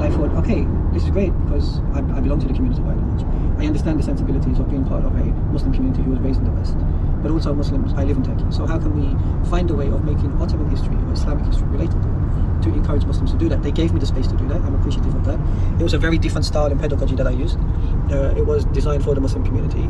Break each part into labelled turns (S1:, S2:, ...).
S1: And I thought, okay, this is great because I belong to the community by and large. I understand the sensibilities of being part of a Muslim community who was raised in the West, but also Muslims. I live in Turkey, so how can we find a way of making Ottoman history or Islamic history relatable to encourage Muslims to do that? They gave me the space to do that. I'm appreciative of that. It was a very different style and pedagogy that I used. It was designed for the Muslim community.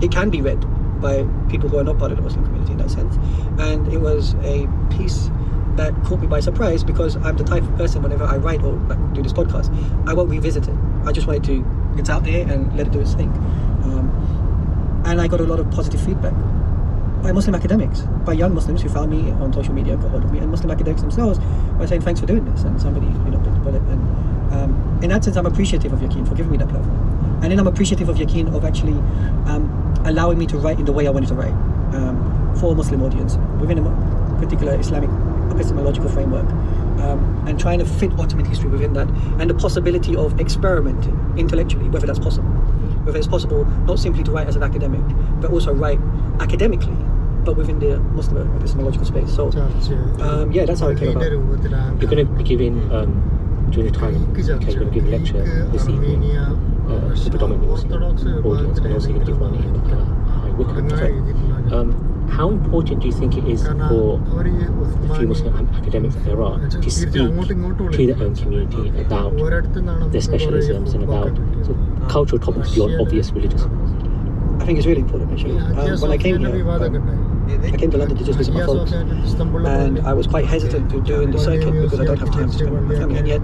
S1: It can be read by people who are not part of the Muslim community in that sense, and it was a piece that caught me by surprise because I'm the type of person, whenever I write or do this podcast, I won't revisit it. I just wanted to, it's out there and let it do its thing. And I got a lot of positive feedback by Muslim academics, by young Muslims who found me on social media and got hold of me, and Muslim academics themselves by saying thanks for doing this, and somebody bit the bullet. And in that sense, I'm appreciative of Yaqeen for giving me that platform, and then I'm appreciative of Yaqeen of actually allowing me to write in the way I wanted to write for a Muslim audience within a particular Islamic epistemological framework, and trying to fit Ottoman history within that, and the possibility of experimenting intellectually, whether that's possible. Whether it's possible not simply to write as an academic, but also write academically, but within the Muslim epistemological space. So, yeah, that's how it came about.
S2: You're going to be giving, during the time, okay, you're going to give a lecture this evening to predominantly Muslim audience, and also you're going to give one in High Wycombe. How important do you think it is for the few Muslim academics that there are to speak to their own community about their specialisms and about sort of cultural topics beyond obvious religious ones?
S1: I think it's really important actually. When I came here, I came to London to just visit my folks, and I was quite hesitant to doing the circuit because I don't have time to spend with my family, and yet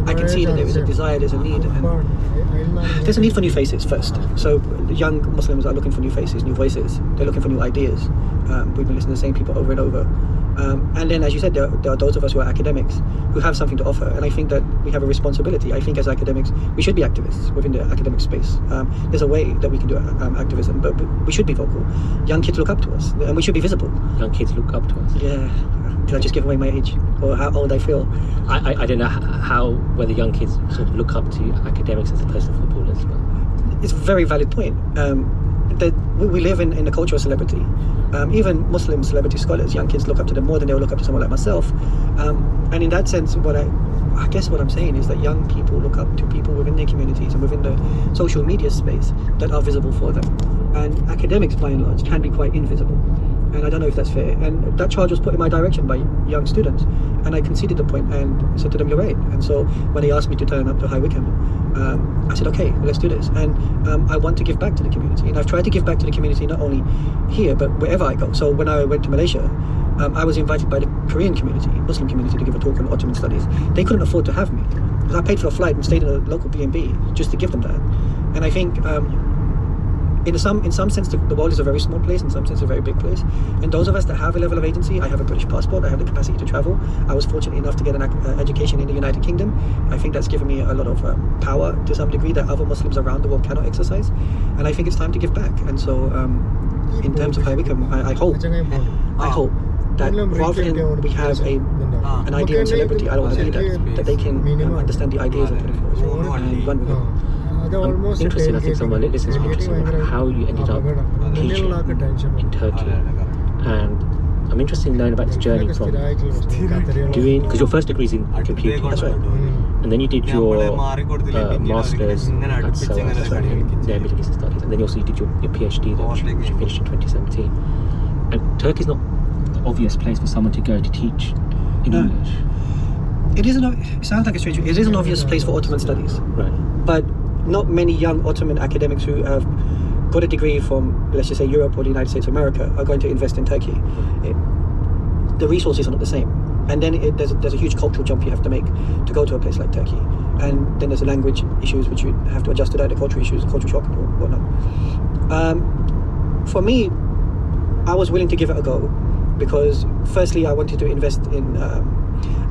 S1: I can see that there is a desire, there's a need, and there's a need for new faces first. So young Muslims are looking for new faces, new voices. They're looking for new ideas. We've been listening to the same people over and over. And then, as you said, there are those of us who are academics who have something to offer. And I think that we have a responsibility. I think as academics, we should be activists within the academic space. There's a way that we can do activism, but we should be vocal. Young kids look up to us, and we should be visible.
S2: Young kids look up to us?
S1: Yeah. Did I just give away my age or how old I feel?
S2: I don't know whether young kids sort of look up to academics as opposed to footballers. But
S1: it's a very valid point. That we live in a culture of celebrity. Even Muslim celebrity scholars, young kids look up to them more than they'll look up to someone like myself. And in that sense, I guess what I'm saying is that young people look up to people within their communities and within the social media space that are visible for them. And academics, by and large, can be quite invisible. And I don't know if that's fair. And that charge was put in my direction by young students. And I conceded the point and said to them, you're right. And so when they asked me to turn up to High Wycombe, I said, okay, let's do this. And I want to give back to the community. And I've tried to give back to the community not only here, but wherever I go. So when I went to Malaysia, I was invited by the Korean community, Muslim community, to give a talk on Ottoman studies. They couldn't afford to have me, because I paid for a flight and stayed in a local B&B just to give them that. And I think in some sense, the world is a very small place, in some sense a very big place. And those of us that have a level of agency, I have a British passport, I have the capacity to travel. I was fortunate enough to get an education in the United Kingdom. I think that's given me a lot of power to some degree that other Muslims around the world cannot exercise. And I think it's time to give back. And so in terms of High Wycombe, I hope that rather than we have an idea on celebrity, I don't want to be that they can understand the ideas and put it forward and run with it.
S2: I'm interested, I think some of my listeners are interested in how you ended up teaching in Turkey, and I'm interested in knowing about this journey from doing, because your first degree is in computing,
S1: That's right.
S2: And then you did your master's at SOAS in their Middle Eastern Studies, and then also you did your PhD there, which you finished in 2017. And Turkey's not the obvious place for someone to go to teach in English.
S1: It sounds like a strange. It is an obvious place for Ottoman studies,
S2: right?
S1: But not many young Ottoman academics who have got a degree from, let's just say, Europe or the United States of America are going to invest in Turkey. The resources are not the same. And then there's a huge cultural jump you have to make to go to a place like Turkey. And then there's the language issues which you have to adjust to that, the cultural issues, cultural shock or whatnot. For me, I was willing to give it a go because firstly I wanted to invest in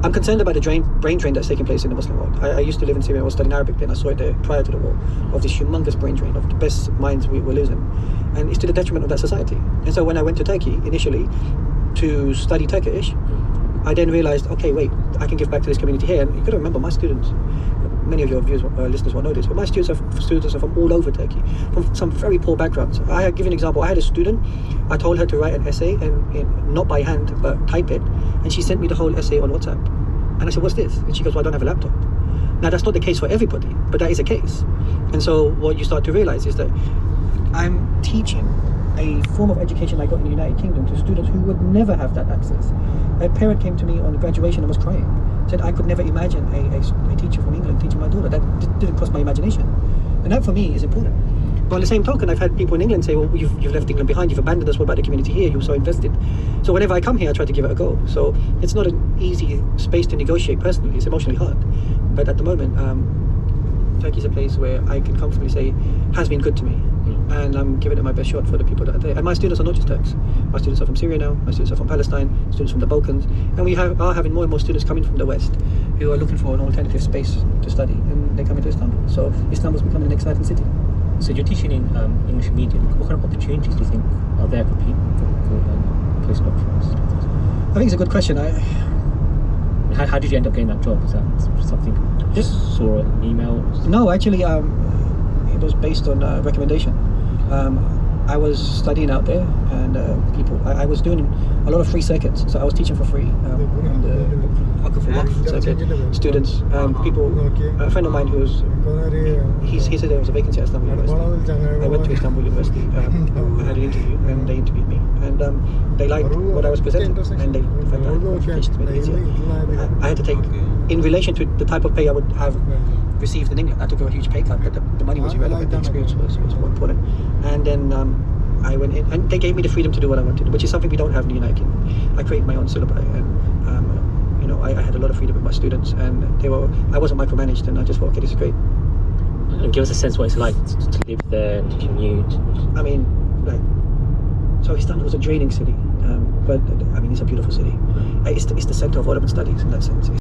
S1: I'm concerned about the brain drain that's taking place in the Muslim world. I used to live in Syria, I was studying Arabic then, I saw it there prior to the war, of this humongous brain drain, of the best minds we were losing. And it's to the detriment of that society. And so when I went to Turkey initially to study Turkish, I then realized, okay, wait, I can give back to this community here. And you got to remember, my students, many of your listeners will know this, but my students are from all over Turkey, from some very poor backgrounds. I'll give you an example. I had a student, I told her to write an essay, and not by hand, but type it, and she sent me the whole essay on WhatsApp. And I said, what's this? And she goes, well, I don't have a laptop. Now, that's not the case for everybody, but that is a case. And so what you start to realize is that I'm teaching a form of education I got in the United Kingdom to students who would never have that access. A parent came to me on graduation and was crying, said I could never imagine a teacher from England teaching my daughter. That didn't cross my imagination. And that for me is important. But on the same token, I've had people in England say, well, you've left England behind, you've abandoned us, what about the community here? You were so invested. So whenever I come here, I try to give it a go. So it's not an easy space to negotiate personally, it's emotionally hard. But at the moment, Turkey's a place where I can comfortably say, has been good to me. And I'm giving it my best shot for the people that are there. And my students are not just Turks. My students are from Syria now, my students are from Palestine, students from the Balkans. And we are having more and more students coming from the West who are looking for an alternative space to study. And they're coming to Istanbul. So Istanbul's becoming an exciting city.
S2: So you're teaching in English medium. What kind of opportunities do you think are there for people for postdoctorals?
S1: I think it's a good question.
S2: How did you end up getting that job? Was that something you just saw an email?
S1: No, actually, it was based on recommendation. I was studying out there, and I was doing a lot of free circuits. So I was teaching for free on the Waqf circuit, students, people. A friend of mine who was, he said there was a vacancy at Istanbul University. I went to Istanbul University, I had an interview, and they interviewed me. And they liked what I was presenting, and they felt that qualifications made it easier. I had to take, in relation to the type of pay I would have received in England, I took a huge pay cut, but the money was irrelevant, the experience was more important. And then I went in, and they gave me the freedom to do what I wanted, which is something we don't have in the United Kingdom. I created my own syllabi, and I had a lot of freedom with my students, and I wasn't micromanaged, and I just thought, okay, this is great.
S2: And give us a sense what it's like to live there and to commute.
S1: I mean, so Istanbul was a draining city, but I mean, it's a beautiful city. It's the center of Ottoman studies in that sense.